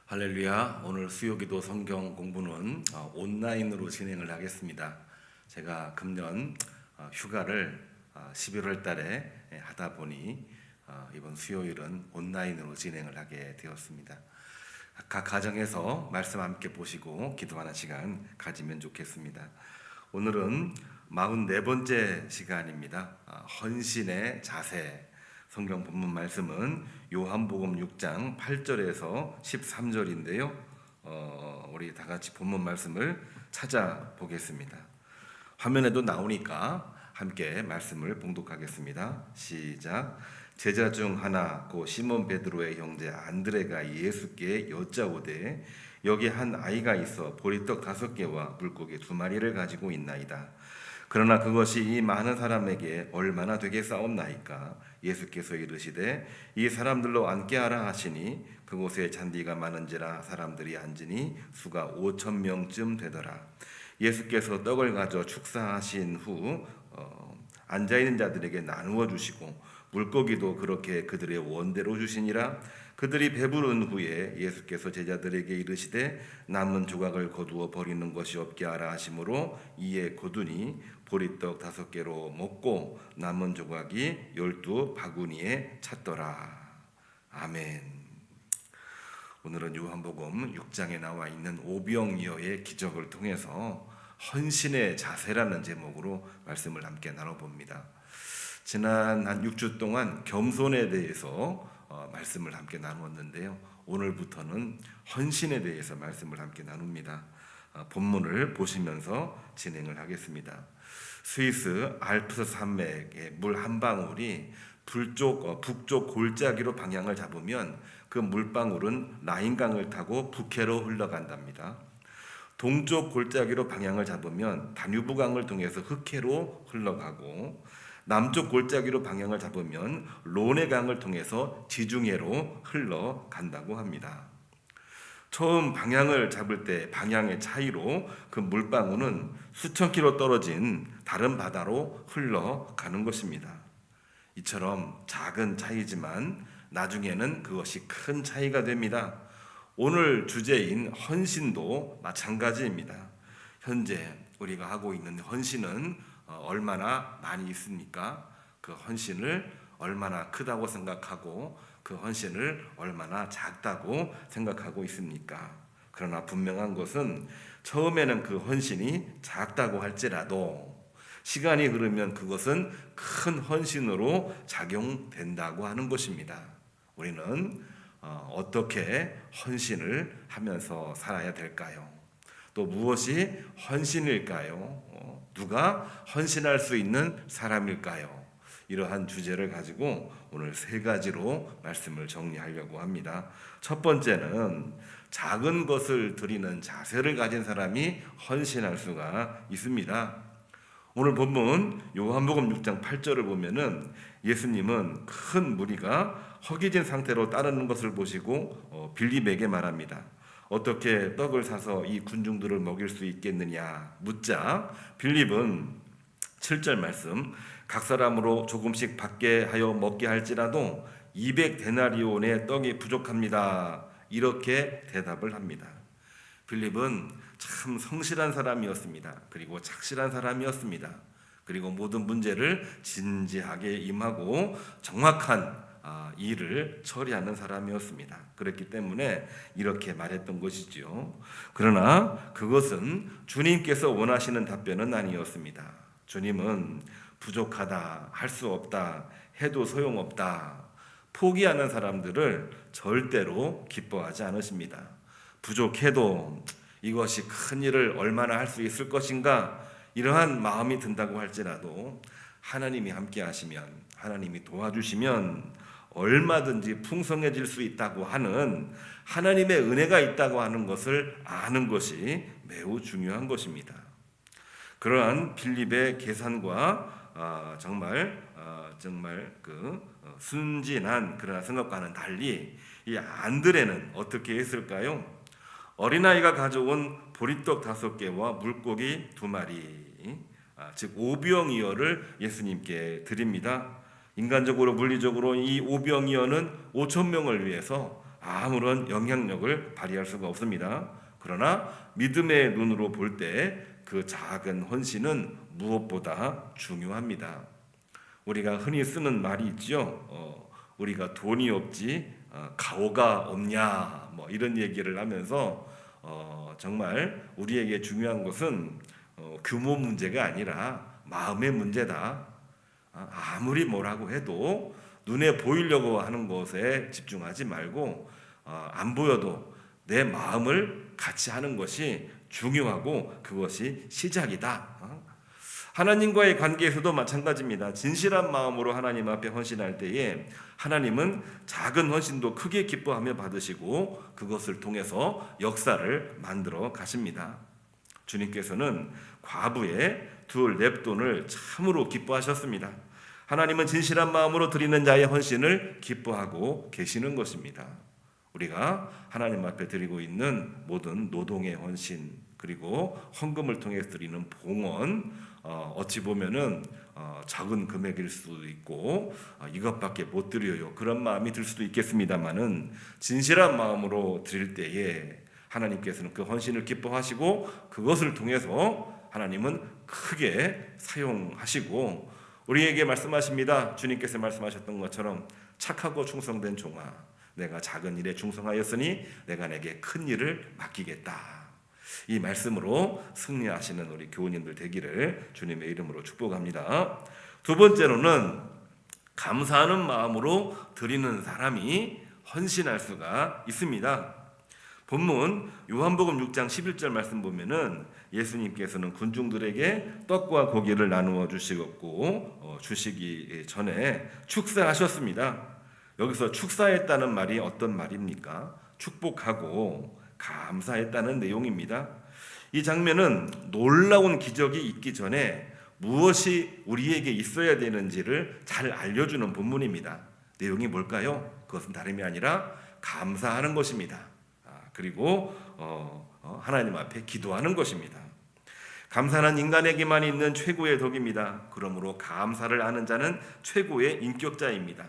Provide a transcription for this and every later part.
할렐루야. 오늘 수요기도 성경 공부는 온라인으로 진행을 하겠습니다. 제가 금년 휴가를 11월 달에 하다 보니 이번 수요일은 온라인으로 진행을 하게 되었습니다. 각 가정에서 말씀 함께 보시고 기도하는 시간 가지면 좋겠습니다. 오늘은 44번째 시간입니다. 헌신의 자세. 성경 본문 말씀은 요한복음 6장 8절에서 13절인데요. 우리 다 같이 본문 말씀을 찾아보겠습니다. 화면에도 나오니까 함께 말씀을 봉독하겠습니다. 시작. 제자 중 하나 곧 시몬 베드로의 형제 안드레가 예수께 여짜오되 여기 한 아이가 있어 보리떡 5개와 물고기 2마리를 가지고 있나이다. 그러나 그것이 이 많은 사람에게 얼마나 되겠사옵나이까. 예수께서 이르시되 이 사람들로 앉게 하라 하시니 그곳에 잔디가 많은지라 사람들이 앉으니 수가 5,000명쯤 되더라. 예수께서 떡을 가져 축사하신 후 앉아있는 자들에게 나누어 주시고 물고기도 그렇게 그들의 원대로 주시니라. 그들이 배부른 후에 예수께서 제자들에게 이르시되 남은 조각을 거두어 버리는 것이 없게 하라 하시므로 이에 거두니 보리떡 5개로 먹고 남은 조각이 12바구니에 찼더라. 아멘. 오늘은 요한복음 6장에 나와 있는 오병이어의 기적을 통해서 헌신의 자세라는 제목으로 말씀을 함께 나눠봅니다. 지난 한 6주 동안 겸손에 대해서 말씀을 함께 나누었는데요. 오늘부터는 헌신에 대해서 말씀을 함께 나눕니다. 본문을 보시면서 진행을 하겠습니다. 스위스 알프스 산맥의 물 한 방울이 북쪽 골짜기로 방향을 잡으면 그 물방울은 라인강을 타고 북해로 흘러간답니다. 동쪽 골짜기로 방향을 잡으면 다뉴브강을 통해서 흑해로 흘러가고 남쪽 골짜기로 방향을 잡으면 론해강을 통해서 지중해로 흘러간다고 합니다. 처음 방향을 잡을 때 방향의 차이로 그 물방울은 수천 킬로 떨어진 다른 바다로 흘러가는 것입니다. 이처럼 작은 차이지만 나중에는 그것이 큰 차이가 됩니다. 오늘 주제인 헌신도 마찬가지입니다. 현재 우리가 하고 있는 헌신은 얼마나 많이 있습니까? 그 헌신을 얼마나 크다고 생각하고 그 헌신을 얼마나 작다고 생각하고 있습니까? 그러나 분명한 것은 처음에는 그 헌신이 작다고 할지라도 시간이 흐르면 그것은 큰 헌신으로 작용된다고 하는 것입니다. 우리는 어떻게 헌신을 하면서 살아야 될까요? 또 무엇이 헌신일까요? 누가 헌신할 수 있는 사람일까요? 이러한 주제를 가지고 오늘 3가지로 말씀을 정리하려고 합니다. 첫 번째는 작은 것을 드리는 자세를 가진 사람이 헌신할 수가 있습니다. 오늘 본문 요한복음 6장 8절을 보면은 예수님은 큰 무리가 허기진 상태로 따르는 것을 보시고 빌립에게 말합니다. 어떻게 떡을 사서 이 군중들을 먹일 수 있겠느냐 묻자 빌립은 7절 말씀 각 사람으로 조금씩 받게 하여 먹게 할지라도 200데나리온의 떡이 부족합니다. 이렇게 대답을 합니다. 빌립은 참 성실한 사람이었습니다. 그리고 착실한 사람이었습니다. 그리고 모든 문제를 진지하게 임하고 정확한 일을 처리하는 사람이었습니다. 그렇기 때문에 이렇게 말했던 것이지요. 그러나 그것은 주님께서 원하시는 답변은 아니었습니다. 주님은 부족하다, 할 수 없다, 해도 소용없다, 포기하는 사람들을 절대로 기뻐하지 않으십니다. 부족해도 이것이 큰 일을 얼마나 할 수 있을 것인가 이러한 마음이 든다고 할지라도 하나님이 함께 하시면 하나님이 도와주시면 얼마든지 풍성해질 수 있다고 하는 하나님의 은혜가 있다고 하는 것을 아는 것이 매우 중요한 것입니다. 그러한 빌립의 계산과 정말 그 순진한 그러한 생각과는 달리 이 안드레는 어떻게 했을까요? 어린아이가 가져온 보리떡 5개와 물고기 2마리 즉 오병이어를 예수님께 드립니다. 인간적으로 물리적으로 이 오병이어는 5,000명을 위해서 아무런 영향력을 발휘할 수가 없습니다. 그러나 믿음의 눈으로 볼 때 그 작은 헌신은 무엇보다 중요합니다. 우리가 흔히 쓰는 말이 있죠. 우리가 돈이 없지 가오가 없냐 뭐 이런 얘기를 하면서 정말 우리에게 중요한 것은 규모 문제가 아니라 마음의 문제다. 아무리 뭐라고 해도 눈에 보이려고 하는 것에 집중하지 말고 안 보여도 내 마음을 같이 하는 것이 중요하고 그것이 시작이다. 하나님과의 관계에서도 마찬가지입니다. 진실한 마음으로 하나님 앞에 헌신할 때에 하나님은 작은 헌신도 크게 기뻐하며 받으시고 그것을 통해서 역사를 만들어 가십니다. 주님께서는 과부의 둘 냅돈을 참으로 기뻐하셨습니다. 하나님은 진실한 마음으로 드리는 자의 헌신을 기뻐하고 계시는 것입니다. 우리가 하나님 앞에 드리고 있는 모든 노동의 헌신 그리고 헌금을 통해서 드리는 봉헌 어찌 보면은 작은 금액일 수도 있고 이것밖에 못 드려요 그런 마음이 들 수도 있겠습니다만은 진실한 마음으로 드릴 때에 하나님께서는 그 헌신을 기뻐하시고 그것을 통해서 하나님은 크게 사용하시고 우리에게 말씀하십니다. 주님께서 말씀하셨던 것처럼 착하고 충성된 종아 내가 작은 일에 충성하였으니 내가 내게 큰 일을 맡기겠다. 이 말씀으로 승리하시는 우리 교우님들 되기를 주님의 이름으로 축복합니다. 두 번째로는 감사하는 마음으로 드리는 사람이 헌신할 수가 있습니다. 본문 요한복음 6장 11절 말씀 보면은 예수님께서는 군중들에게 떡과 고기를 나누어 주시고 주시기 전에 축사하셨습니다. 여기서 축사했다는 말이 어떤 말입니까? 축복하고 감사했다는 내용입니다. 이 장면은 놀라운 기적이 있기 전에 무엇이 우리에게 있어야 되는지를 잘 알려주는 본문입니다. 내용이 뭘까요? 그것은 다름이 아니라 감사하는 것입니다. 그리고 하나님 앞에 기도하는 것입니다. 감사는 인간에게만 있는 최고의 덕입니다. 그러므로 감사를 아는 자는 최고의 인격자입니다.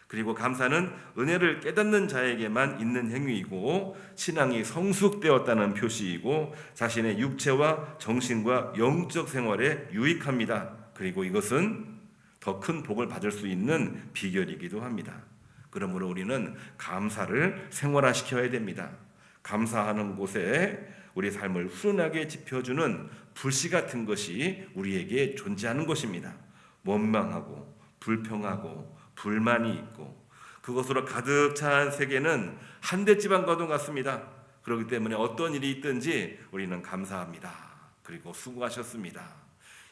그리고 감사는 은혜를 깨닫는 자에게만 있는 행위이고 신앙이 성숙되었다는 표시이고 자신의 육체와 정신과 영적 생활에 유익합니다. 그리고 이것은 더 큰 복을 받을 수 있는 비결이기도 합니다. 그러므로 우리는 감사를 생활화시켜야 됩니다. 감사하는 곳에 우리 삶을 훈훈하게 지펴주는 불씨 같은 것이 우리에게 존재하는 것입니다. 원망하고 불평하고 불만이 있고 그것으로 가득 찬 세계는 한대집안과도 같습니다. 그렇기 때문에 어떤 일이 있든지 우리는 감사합니다. 그리고 수고하셨습니다.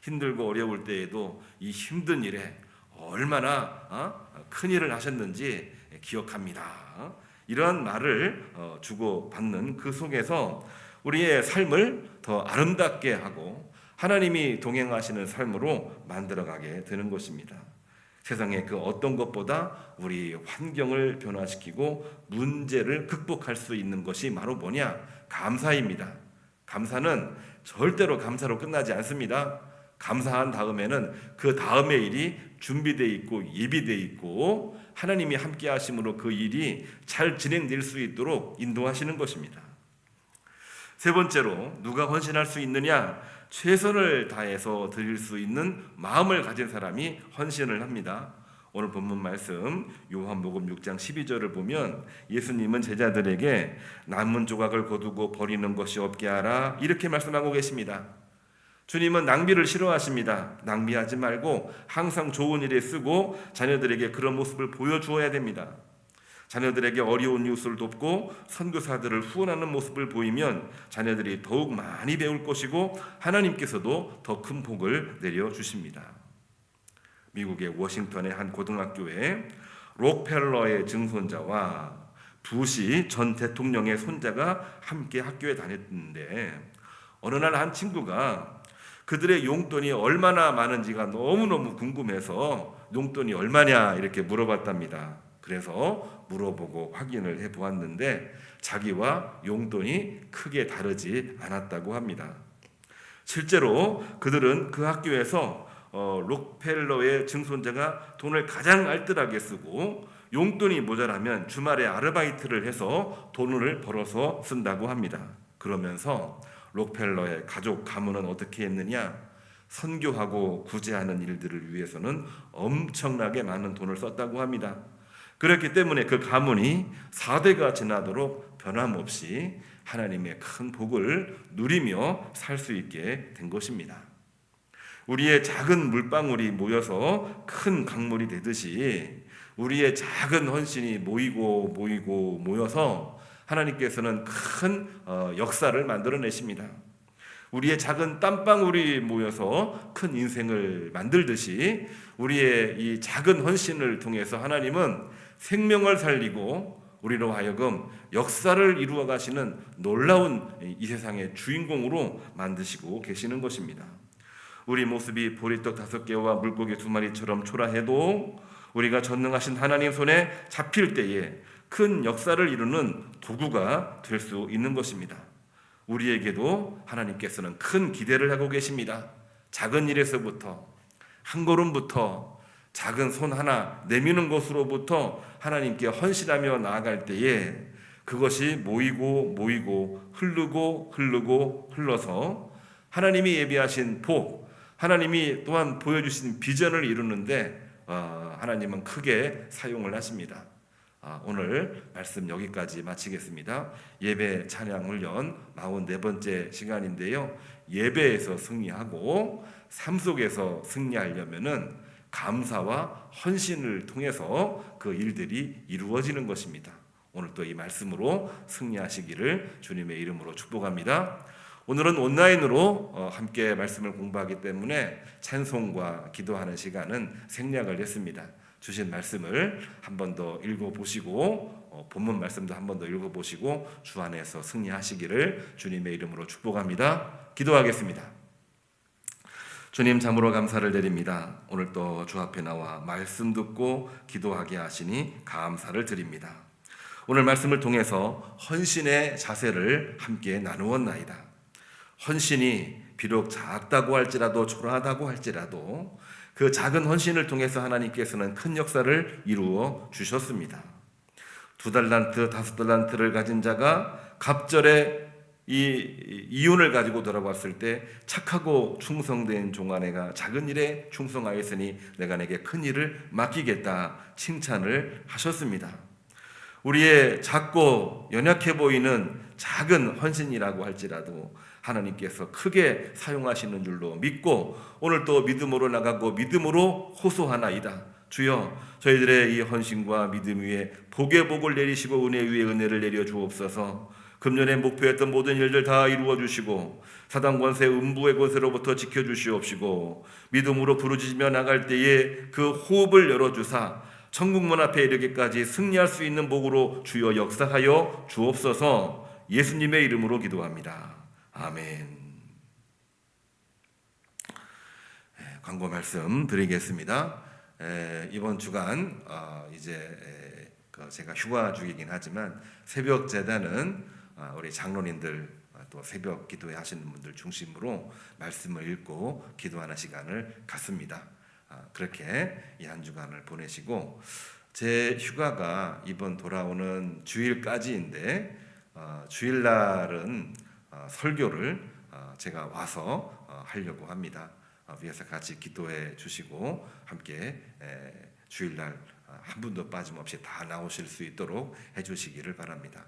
힘들고 어려울 때에도 이 힘든 일에 얼마나 큰 일을 하셨는지 기억합니다. 이러한 말을 주고받는 그 속에서 우리의 삶을 더 아름답게 하고 하나님이 동행하시는 삶으로 만들어가게 되는 것입니다. 세상의 그 어떤 것보다 우리 환경을 변화시키고 문제를 극복할 수 있는 것이 바로 뭐냐? 감사입니다. 감사는 절대로 감사로 끝나지 않습니다. 감사한 다음에는 그 다음의 일이 준비되어 있고 예비되어 있고 하나님이 함께 하심으로 그 일이 잘 진행될 수 있도록 인도하시는 것입니다. 세 번째로 누가 헌신할 수 있느냐? 최선을 다해서 드릴 수 있는 마음을 가진 사람이 헌신을 합니다. 오늘 본문 말씀 요한복음 6장 12절을 보면 예수님은 제자들에게 남은 조각을 거두고 버리는 것이 없게 하라 이렇게 말씀하고 계십니다. 주님은 낭비를 싫어하십니다. 낭비하지 말고 항상 좋은 일에 쓰고 자녀들에게 그런 모습을 보여주어야 됩니다. 자녀들에게 어려운 이웃을 돕고 선교사들을 후원하는 모습을 보이면 자녀들이 더욱 많이 배울 것이고 하나님께서도 더 큰 복을 내려주십니다. 미국의 워싱턴의 한 고등학교에 록펠러의 증손자와 부시 전 대통령의 손자가 함께 학교에 다녔는데 어느 날 한 친구가 그들의 용돈이 얼마나 많은지가 너무너무 궁금해서 용돈이 얼마냐 이렇게 물어봤답니다. 그래서 물어보고 확인을 해보았는데 자기와 용돈이 크게 다르지 않았다고 합니다. 실제로 그들은 그 학교에서 록펠러의 증손자가 돈을 가장 알뜰하게 쓰고 용돈이 모자라면 주말에 아르바이트를 해서 돈을 벌어서 쓴다고 합니다. 그러면서 록펠러의 가족 가문은 어떻게 했느냐? 선교하고 구제하는 일들을 위해서는 엄청나게 많은 돈을 썼다고 합니다. 그렇기 때문에 그 가문이 4대가 지나도록 변함없이 하나님의 큰 복을 누리며 살 수 있게 된 것입니다. 우리의 작은 물방울이 모여서 큰 강물이 되듯이 우리의 작은 헌신이 모여서 하나님께서는 큰 역사를 만들어내십니다. 우리의 작은 땀방울이 모여서 큰 인생을 만들듯이 우리의 이 작은 헌신을 통해서 하나님은 생명을 살리고 우리로 하여금 역사를 이루어 가시는 놀라운 이 세상의 주인공으로 만드시고 계시는 것입니다. 우리 모습이 보리떡 5개와 물고기 2마리처럼 초라해도 우리가 전능하신 하나님 손에 잡힐 때에 큰 역사를 이루는 도구가 될 수 있는 것입니다. 우리에게도 하나님께서는 큰 기대를 하고 계십니다. 작은 일에서부터, 한 걸음부터, 작은 손 하나 내미는 것으로부터 하나님께 헌신하며 나아갈 때에 그것이 모이고 흘러서 하나님이 예비하신 복, 하나님이 또한 보여주신 비전을 이루는데 하나님은 크게 사용을 하십니다. 오늘 말씀 여기까지 마치겠습니다. 예배 찬양 훈련 44번째 시간인데요. 예배에서 승리하고 삶 속에서 승리하려면은 감사와 헌신을 통해서 그 일들이 이루어지는 것입니다. 오늘 또 이 말씀으로 승리하시기를 주님의 이름으로 축복합니다. 오늘은 온라인으로 함께 말씀을 공부하기 때문에 찬송과 기도하는 시간은 생략을 했습니다. 주신 말씀을 한 번 더 읽어보시고 본문 말씀도 한 번 더 읽어보시고 주 안에서 승리하시기를 주님의 이름으로 축복합니다. 기도하겠습니다. 주님, 참으로 감사를 드립니다. 오늘 또 주 앞에 나와 말씀 듣고 기도하게 하시니 감사를 드립니다. 오늘 말씀을 통해서 헌신의 자세를 함께 나누었나이다. 헌신이 비록 작다고 할지라도 초라하다고 할지라도 그 작은 헌신을 통해서 하나님께서는 큰 역사를 이루어 주셨습니다. 2달란트, 5달란트를 가진 자가 갑절에 이 이윤을 가지고 돌아왔을 때 착하고 충성된 종아내가 작은 일에 충성하였으니 내가 내게 큰 일을 맡기겠다 칭찬을 하셨습니다. 우리의 작고 연약해 보이는 작은 헌신이라고 할지라도 하나님께서 크게 사용하시는 줄로 믿고 오늘 또 믿음으로 나가고 믿음으로 호소하나이다. 주여, 저희들의 이 헌신과 믿음 위에 복의 복을 내리시고 은혜 위에 은혜를 내려 주옵소서. 금년에 목표했던 모든 일들 다 이루어 주시고 사단 권세 음부의 권세로부터 지켜 주시옵시고 믿음으로 부르짖으며 나갈 때에 그 호흡을 열어 주사 천국문 앞에 이르기까지 승리할 수 있는 복으로 주여 역사하여 주옵소서. 예수님의 이름으로 기도합니다. 아멘. 광고 말씀 드리겠습니다. 이번 주간 이제 제가 휴가 중이긴 하지만 새벽 재단은 우리 장로님들 또 새벽 기도회 하시는 분들 중심으로 말씀을 읽고 기도하는 시간을 갖습니다. 그렇게 이 한 주간을 보내시고 제 휴가가 이번 돌아오는 주일까지인데 주일날은 설교를 제가 와서 하려고 합니다. 위에서 같이 기도해 주시고 함께 주일날 한 분도 빠짐없이 다 나오실 수 있도록 해주시기를 바랍니다.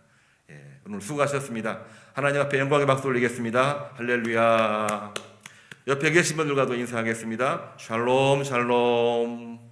오늘 수고하셨습니다. 하나님 앞에 영광의 박수 올리겠습니다. 할렐루야. 옆에 계신 분들과도 인사하겠습니다. 샬롬 샬롬.